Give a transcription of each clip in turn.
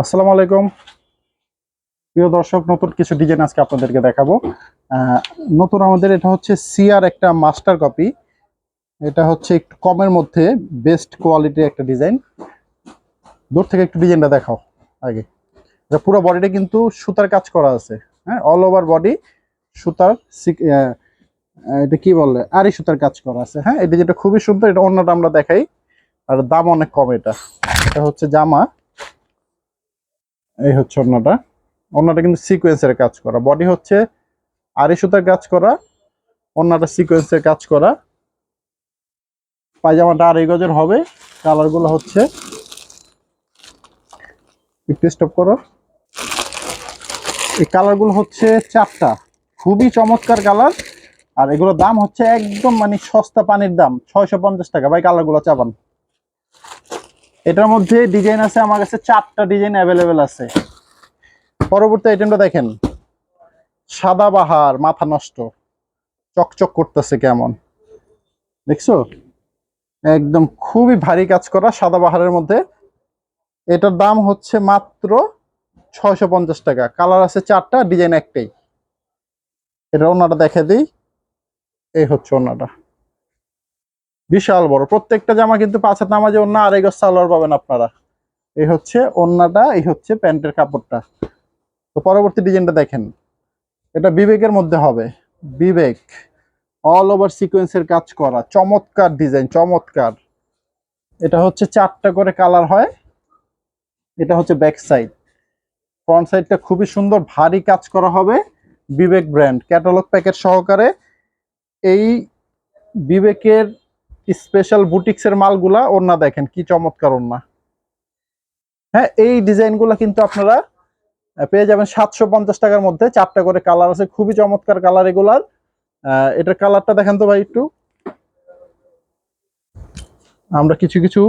আসসালামু আলাইকুম প্রিয় দর্শক, নতুন কিছু ডিজাইন আজকে আপনাদেরকে দেখাবো। নতুন আমাদের এটা হচ্ছে সিআর একটা মাস্টার কপি। এটা হচ্ছে একটু কমের মধ্যে বেস্ট কোয়ালিটির একটা ডিজাইন। দূর থেকে একটু ডিজাইনটা দেখাও আগে। এটা পুরো বডিটা কিন্তু সুতার কাজ করা আছে। হ্যাঁ, অল ওভার বডি সুতার এটা কি বলে আরি সুতার কাজ করা আছে। হ্যাঁ, এই ডিজাইনটা খুবই সুন্দর। এটা অন্যটা আমরা দেখাই, আর দাম অনেক কম। এটা এটা হচ্ছে জামা, এই হচ্ছে অন্যটা। অন্যটা কিন্তু সিকোয়েন্সের কাজ করা, বডি হচ্ছে আড়াই সুতার কাজ করা, অন্যটা সিকোয়েন্সের কাজ করা। পায়জামাটা আড়াই গজের হবে। কালার গুলো হচ্ছে, একটু স্টপ করো, এই কালার গুলো হচ্ছে চারটা, খুবই চমৎকার কালার। আর এগুলোর দাম হচ্ছে একদম মানে সস্তা পানির দাম, 650 টাকা। ভাই কালার গুলো চাবান। এটার মধ্যে ডিজাইন আছে আমার কাছে, চারটা ডিজাইন অ্যাভেলেবেল আছে। পরবর্তী আইটেমটা দেখেন, সাদা বাহার, মাথা নষ্ট, চকচক করতেছে কেমন, দেখছো? একদম খুবই ভারী কাজ করা সাদা বাহারের মধ্যে। এটার দাম হচ্ছে মাত্র 650 টাকা। কালার আছে চারটা, ডিজাইন একটাই। এটা ওনাটা দেখে দিই, এই হচ্ছে ওনাটা, বিশাল বড়। প্রত্যেকটা জামা কিন্তু 5 হাত নামাজে ওন্না, আড়াই গজ সালোয়ার পাবেন আপনারা। এই হচ্ছে ওন্নাটা, এই হচ্ছে প্যান্টের কাপড়টা। তো পরবর্তী ডিজাইনটা দেখেন, এটা বিবেকের মধ্যে হবে। বিবেক অল ওভার সিকোয়েন্সের কাজ করা, চমৎকার ডিজাইন, চমৎকার। এটা হচ্ছে চারটা করে কালার হয়। এটা হচ্ছে ব্যাক সাইড। ফ্রন্ট সাইডটা খুবই সুন্দর, ভারী কাজ করা হবে। বিবেক ব্র্যান্ড ক্যাটালগ প্যাকেট সহকারে। এই বিবেকের স্পেশাল বুটিক্সের মালগুলা, ওড়না দেখেন কি চমৎকার ওড়না। হ্যাঁ, এই ডিজাইনগুলো কিন্তু আপনারা পেয়ে যাবেন 750 টাকার মধ্যে। চারটা করে কালার আছে, খুবই চমৎকার কালার এগুলার। এটার কালারটা দেখেন তো ভাই একটু। আমরা কিছু কিছু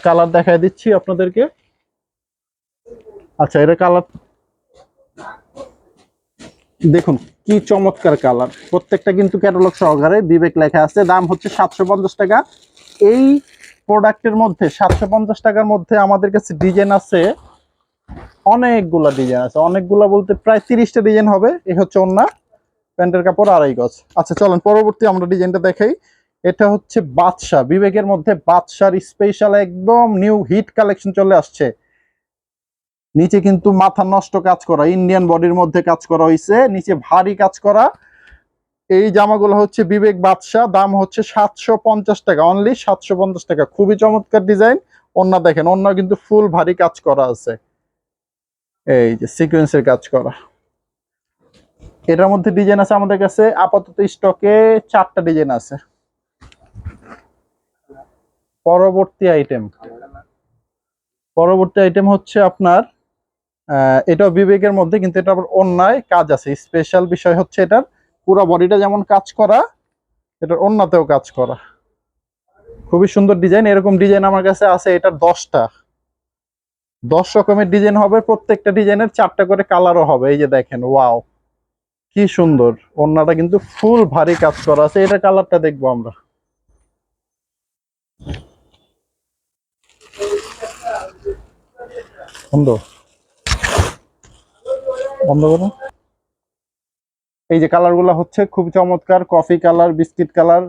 কালার দেখায় দিচ্ছি আপনাদেরকে। আচ্ছা, এটা কালার দেখুন কি চমৎকার কালার। প্রত্যেকটা কিন্তু ক্যাটালগ সহকারে বিবেক লেখা আছে। দাম হচ্ছে 750 টাকা। এই প্রোডাক্টের মধ্যে 750 টাকার মধ্যে আমাদের কাছে ডিজাইন আছে অনেকগুলা। ডিজাইন আছে অনেকগুলা বলতে প্রায় 30টা ডিজাইন হবে। এই হচ্ছে ওন্না, প্যান্টের কাপড় আড়াই গজ। আচ্ছা চলেন পরবর্তী আমরা ডিজাইনটা দেখাই। এটা হচ্ছে বাদশা, বিবেকের মধ্যে বাদশার স্পেশাল একদম নিউ হিট কালেকশন চলে আসছে। নিচে কিন্তু মাথা নষ্ট কাজ করা, ইন্ডিয়ান বডির মধ্যে কাজ করা হয়েছে, নিচে ভারী কাজ করা। এই জামাগুলো হচ্ছে বিবেক বাদশা। দাম হচ্ছে 750 টাকা, অনলি 750 টাকা। খুবই চমৎকার ডিজাইন। ওন্না দেখেন, ওন্না কিন্তু ফুল ভারী কাজ করা আছে, এই যে সিকোয়েন্সের কাজ করা। এটার মধ্যে ডিজাইন আছে আমাদের কাছে আপাতত স্টকে 4টা ডিজাইন আছে। পরবর্তী আইটেম, পরবর্তী আইটেম হচ্ছে আপনার এটাও বিবেকের মধ্যে, কিন্তু এটা আবার অন্যায় কাজ আছে। স্পেশাল বিষয় হচ্ছে এটার পুরো বডিটা যেমন কাজ করা, এটার অন্যতেও কাজ করা। খুবই সুন্দর ডিজাইন। এরকম ডিজাইন আমার কাছে আছে, এটার 10 রকমের ডিজাইন হবে। প্রত্যেকটা ডিজাইনের 4টা করে কালারও হবে। এই যে দেখেন, ওয়াও কি সুন্দর। ওন্নাটা কিন্তু ফুল ভারী কাজ করা আছে। এটা কালারটা দেখবো আমরা। বন্ধ বন্ধ করুন। এই যে কালার গুলা হচ্ছে খুব চমৎকার, coffee colour, biscuit colour,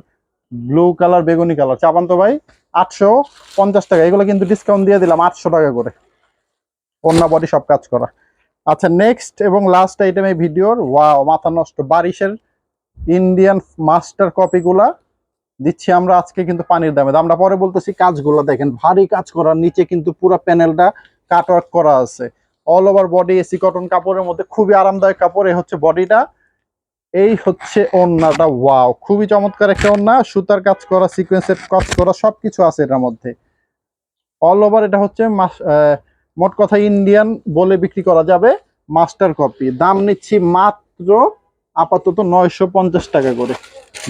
blue colour, বেগুনি কালার। চাপান তো ভাই 850 টাকা। এগুলো কিন্তু ডিসকাউন্ট দিয়ে দিলাম 800 টাকা করে। ওন্না বডি সব কাজ করা। আচ্ছা, নেক্সট এবং লাস্ট আইটেম এই ভিডিওর, ওয়াও মাথা নষ্ট বারিশের ইন্ডিয়ান মাস্টার কপি গুলা দিচ্ছি আমরা আজকে কিন্তু পানির দামে। দামটা পরে বলতেছি। কাজগুলো দেখেন, ভারী কাজ করা, নিচে কিন্তু পুরো প্যানেলটা কাটওয়ার্ক করা আছে। All over body AC cotton কাপড়ের মধ্যে, খুবই আরামদায়ক কাপড়। এই হচ্ছে বডিটা, এই হচ্ছে ওন্নাটা। ওয়াও খুবই চমৎকার একটা ওন্না, সুতার কাজ করা, সিকোয়েন্সের কাজ করা, সবকিছু আছে এটার মধ্যে। অল ওভার এটা হচ্ছে মোট কথা ইন্ডিয়ান বলে বিক্রি করা যাবে, মাস্টার কপি। দাম নিচ্ছি মাত্র আপাতত 950 টাকা করে।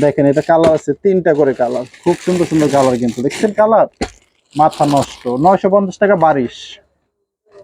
দেখেন এটা কালার আছে 3টা করে কালার, খুব সুন্দর সুন্দর কালার কিন্তু। দেখছেন কালার, মাথা নষ্ট। 950 টাকা বারিশ।